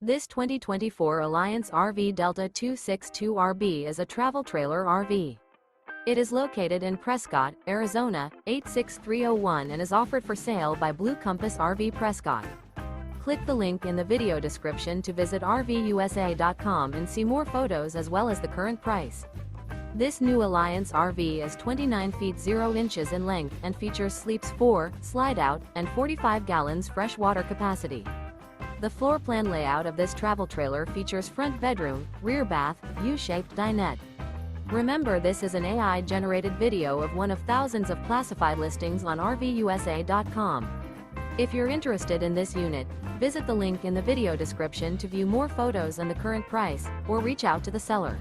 This 2024 Alliance RV Delta 262RB is a travel trailer RV. It is located in Prescott, Arizona, 86301 and is offered for sale by Blue Compass RV Prescott. Click the link in the video description to visit RVUSA.com and see more photos as well as the current price. This new Alliance RV is 29 feet 0 inches in length and features sleeps 4, slide-out, and 45 gallons fresh water capacity. The floor plan layout of this travel trailer features front bedroom, rear bath, U-shaped dinette. Remember, this is an AI-generated video of one of thousands of classified listings on RVUSA.com. If you're interested in this unit, visit the link in the video description to view more photos and the current price, or reach out to the seller.